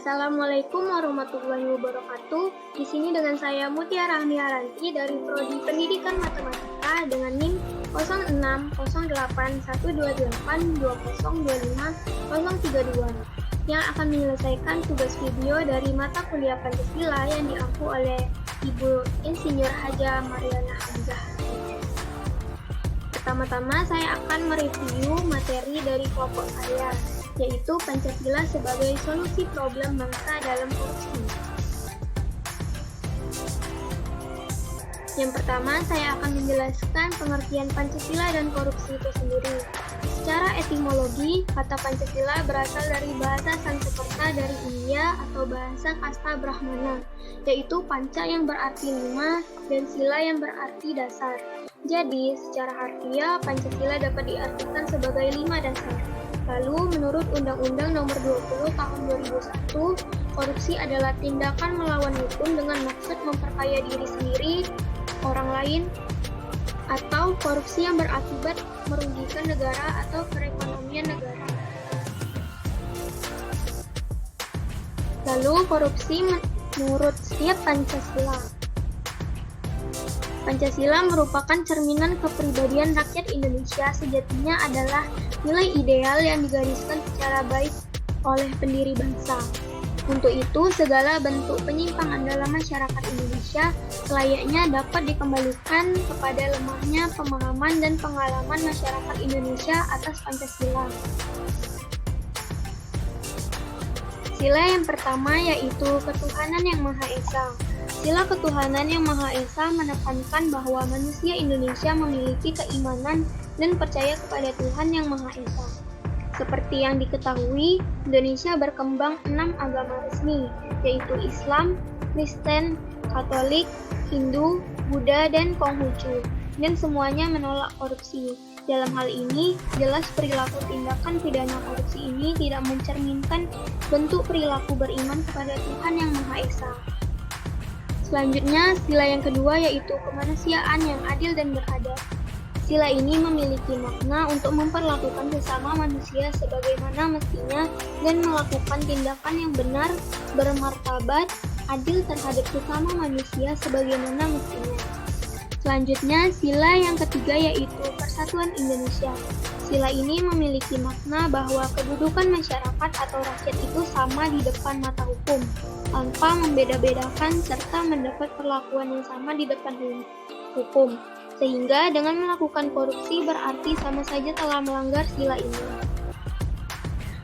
Assalamualaikum warahmatullahi wabarakatuh. Di sini dengan saya Mutia Rahmi Haranti dari Prodi Pendidikan Matematika dengan NIM 060812820025 yang akan menyelesaikan tugas video dari mata kuliah Pancasila yang diampu oleh Ibu Insinyur Haja Mariana Hamzah. Pertama-tama saya akan mereview materi dari kelompok saya, yaitu Pancasila sebagai solusi problem bangsa dalam korupsi. Yang pertama, saya akan menjelaskan pengertian Pancasila dan korupsi itu sendiri. Secara etimologi, kata Pancasila berasal dari bahasa Sanskerta dari India atau bahasa kasta Brahmana, yaitu panca yang berarti 5 dan sila yang berarti dasar. Jadi, secara harfiah, Pancasila dapat diartikan sebagai 5 dasar. Lalu, menurut Undang-Undang Nomor 20 Tahun 2001, korupsi adalah tindakan melawan hukum dengan maksud memperkaya diri sendiri, orang lain, atau korupsi yang berakibat merugikan negara atau perekonomian negara. Lalu, korupsi menurut setiap Pancasila. Pancasila merupakan cerminan kepribadian rakyat Indonesia, sejatinya adalah nilai ideal yang digariskan secara baik oleh pendiri bangsa. Untuk itu, segala bentuk penyimpangan dalam masyarakat Indonesia selayaknya dapat dikembalikan kepada lemahnya pemahaman dan pengalaman masyarakat Indonesia atas Pancasila. Sila yang pertama yaitu Ketuhanan yang Maha Esa. Sila Ketuhanan yang Maha Esa menekankan bahwa manusia Indonesia memiliki keimanan dan percaya kepada Tuhan yang Maha Esa. Seperti yang diketahui, Indonesia berkembang 6 agama resmi, yaitu Islam, Kristen, Katolik, Hindu, Buddha, dan Konghucu, dan semuanya menolak korupsi. Dalam hal ini, jelas perilaku tindakan pidana korupsi ini tidak mencerminkan bentuk perilaku beriman kepada Tuhan yang Maha Esa. Selanjutnya, sila yang kedua yaitu kemanusiaan yang adil dan beradab. Sila ini memiliki makna untuk memperlakukan sesama manusia sebagaimana mestinya dan melakukan tindakan yang benar, bermartabat, adil terhadap sesama manusia sebagaimana mestinya. Selanjutnya, sila yang ketiga yaitu Persatuan Indonesia. Sila ini memiliki makna bahwa kedudukan masyarakat atau rakyat itu sama di depan mata hukum, tanpa membeda-bedakan serta mendapat perlakuan yang sama di depan hukum. Sehingga dengan melakukan korupsi berarti sama saja telah melanggar sila ini.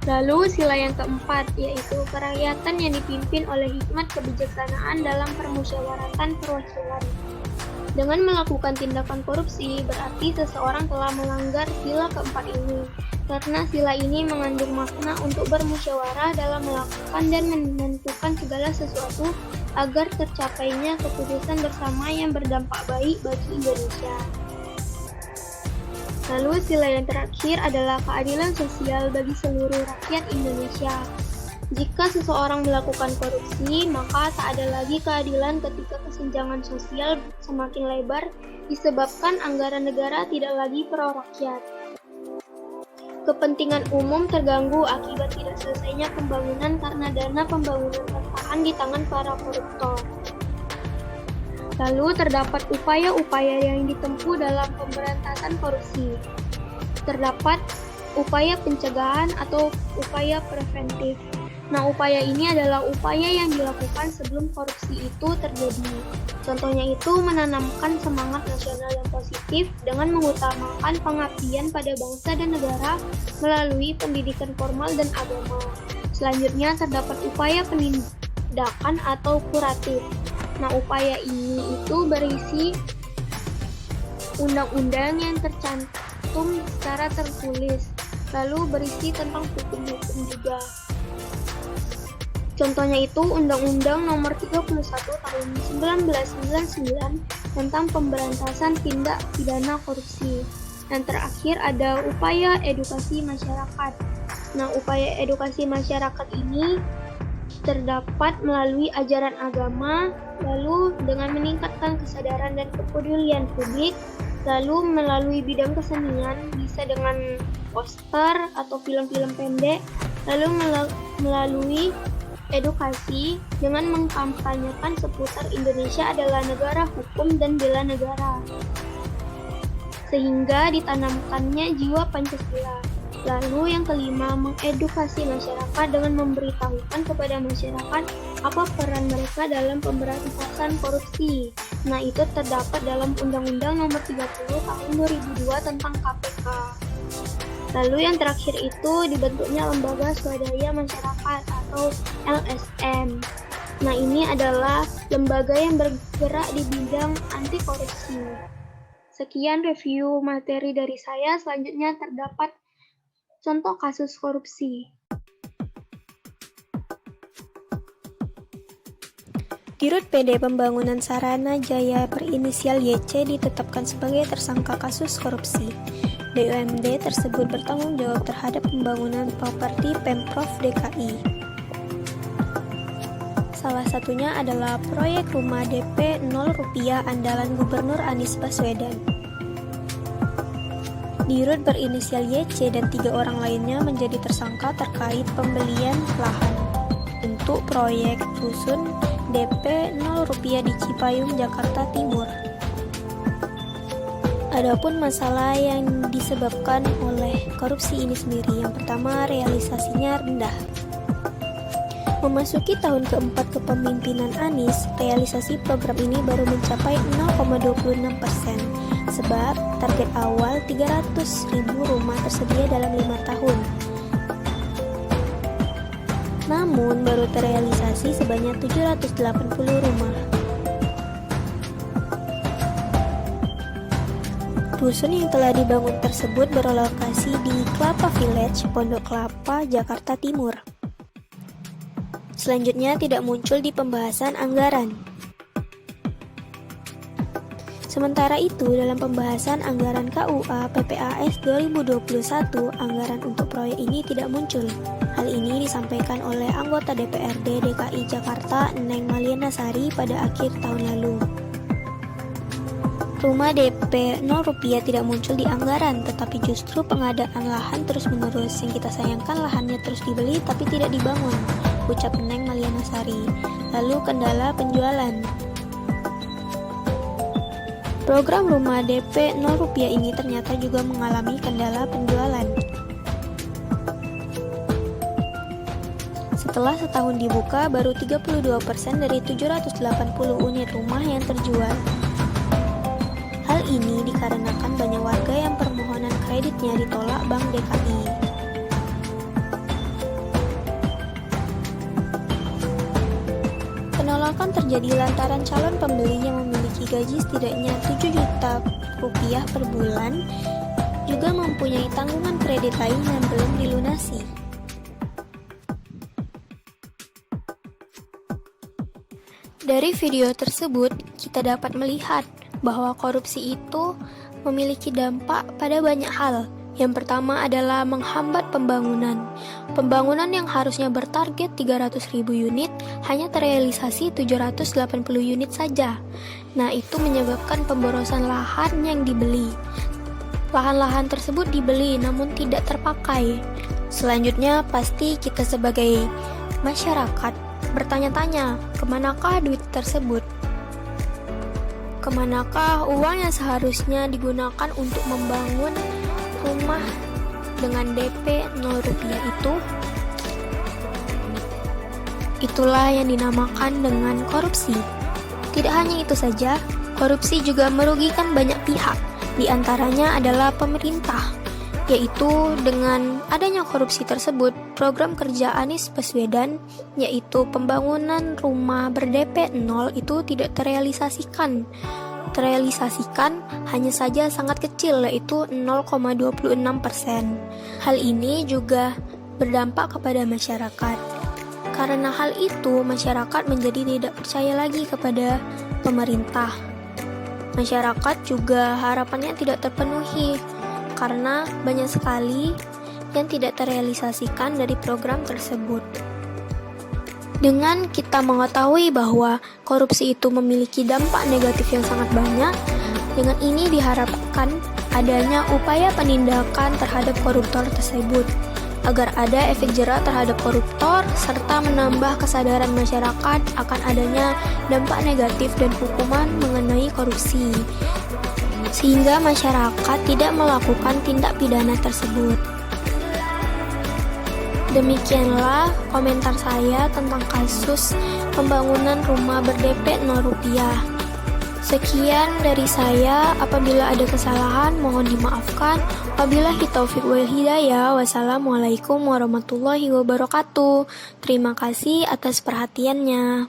Lalu sila yang keempat yaitu kerakyatan yang dipimpin oleh hikmat kebijaksanaan dalam permusyawaratan perwakilan. Dengan melakukan tindakan korupsi berarti seseorang telah melanggar sila keempat ini, karena sila ini mengandung makna untuk bermusyawarah dalam melakukan dan menentukan segala sesuatu agar tercapainya keputusan bersama yang berdampak baik bagi Indonesia. Lalu sila yang terakhir adalah keadilan sosial bagi seluruh rakyat Indonesia. Jika seseorang melakukan korupsi, maka tak ada lagi keadilan ketika kesenjangan sosial semakin lebar disebabkan anggaran negara tidak lagi pro rakyat. Kepentingan umum terganggu akibat tidak selesainya pembangunan karena dana pembangunan tertahan di tangan para koruptor. Lalu terdapat upaya-upaya yang ditempuh dalam pemberantasan korupsi. Terdapat upaya pencegahan atau upaya preventif. Nah, upaya ini adalah upaya yang dilakukan sebelum korupsi itu terjadi. Contohnya itu menanamkan semangat nasional yang positif dengan mengutamakan pengabdian pada bangsa dan negara melalui pendidikan formal dan agama. Selanjutnya terdapat upaya penindakan atau kuratif. Nah, upaya ini itu berisi undang-undang yang tercantum secara tertulis, lalu berisi tentang hukum-hukum juga. Contohnya itu Undang-Undang Nomor 31 Tahun 1999 tentang pemberantasan tindak pidana korupsi. Dan terakhir ada upaya edukasi masyarakat. Nah, upaya edukasi masyarakat ini terdapat melalui ajaran agama, lalu dengan meningkatkan kesadaran dan kepedulian publik, lalu melalui bidang kesenian, bisa dengan poster atau film-film pendek, lalu melalui edukasi dengan mengkampanyekan seputar Indonesia adalah negara hukum dan bela negara, sehingga ditanamkannya jiwa Pancasila. Lalu yang kelima, mengedukasi masyarakat dengan memberitahukan kepada masyarakat apa peran mereka dalam pemberantasan korupsi. Nah, itu terdapat dalam Undang-Undang Nomor 30 Tahun 2002 tentang KPK. Lalu yang terakhir itu dibentuknya Lembaga Swadaya Masyarakat atau LSM. Nah, ini adalah lembaga yang bergerak di bidang anti korupsi. Sekian review materi dari saya. Selanjutnya terdapat contoh kasus korupsi. Dirut PD Pembangunan Sarana Jaya berinisial YC ditetapkan sebagai tersangka kasus korupsi. BUMD tersebut bertanggung jawab terhadap pembangunan properti Pemprov DKI. Salah satunya adalah proyek rumah DP 0 rupiah andalan Gubernur Anies Baswedan. Dirut berinisial YC dan 3 orang lainnya menjadi tersangka terkait pembelian lahan untuk proyek rusun DP 0 rupiah di Cipayung, Jakarta Timur. Adapun masalah yang disebabkan oleh korupsi ini sendiri, yang pertama realisasinya rendah. Memasuki tahun keempat kepemimpinan Anies, realisasi program ini baru mencapai 0,26%, sebab target awal 300.000 rumah tersedia dalam 5 tahun. Namun, baru terrealisasi sebanyak 780 rumah. Rusun yang telah dibangun tersebut berlokasi di Kelapa Village, Pondok Kelapa, Jakarta Timur. Selanjutnya tidak muncul di pembahasan anggaran. Sementara itu, dalam pembahasan anggaran KUA PPAS 2021, anggaran untuk proyek ini tidak muncul. Hal ini disampaikan oleh anggota DPRD DKI Jakarta, Neng Maliana Sari, pada akhir tahun lalu. Rumah DP 0 rupiah tidak muncul di anggaran, tetapi justru pengadaan lahan terus-menerus. Yang kita sayangkan lahannya terus dibeli tapi tidak dibangun, ucap Neng Maliana Sari. Lalu kendala penjualan. Program rumah DP 0 rupiah ini ternyata juga mengalami kendala penjualan. Setelah setahun dibuka, baru 32% dari 780 unit rumah yang terjual. Hal ini dikarenakan banyak warga yang permohonan kreditnya ditolak Bank DKI. Penolakan terjadi lantaran calon pembeli yang memiliki gaji setidaknya 7 juta rupiah per bulan juga mempunyai tanggungan kredit lain yang belum dilunasi. Dari video tersebut, kita dapat melihat bahwa korupsi itu memiliki dampak pada banyak hal. Yang pertama adalah menghambat pembangunan. Pembangunan yang harusnya bertarget 300.000 unit hanya terrealisasi 780 unit saja. Nah, itu menyebabkan pemborosan lahan yang dibeli. Lahan-lahan tersebut dibeli namun tidak terpakai. Selanjutnya, pasti kita sebagai masyarakat bertanya-tanya, kemanakah duit tersebut? Kemanakah uang yang seharusnya digunakan untuk membangun rumah dengan DP 0 rupiah itu? Itulah yang dinamakan dengan korupsi. Tidak hanya itu saja, korupsi juga merugikan banyak pihak. Di antaranya adalah pemerintah, yaitu dengan adanya korupsi tersebut, program kerja Anies Baswedan, yaitu pembangunan rumah ber-DP 0 itu tidak terrealisasikan. Terrealisasikan hanya saja sangat kecil, yaitu 0,26%. Hal ini juga berdampak kepada masyarakat. Karena hal itu, masyarakat menjadi tidak percaya lagi kepada pemerintah. Masyarakat juga harapannya tidak terpenuhi, karena banyak sekali yang tidak terrealisasikan dari program tersebut. Dengan kita mengetahui bahwa korupsi itu memiliki dampak negatif yang sangat banyak, dengan ini diharapkan adanya upaya penindakan terhadap koruptor tersebut. agar ada efek jera terhadap koruptor, serta menambah kesadaran masyarakat akan adanya dampak negatif dan hukuman mengenai korupsi, sehingga masyarakat tidak melakukan tindak pidana tersebut. Demikianlah komentar saya tentang kasus pembangunan rumah ber-DP 0 rupiah. Sekian dari saya, apabila ada kesalahan mohon dimaafkan. Wabillahi taufiq wal hidayah. Wassalamualaikum warahmatullahi wabarakatuh. Terima kasih atas perhatiannya.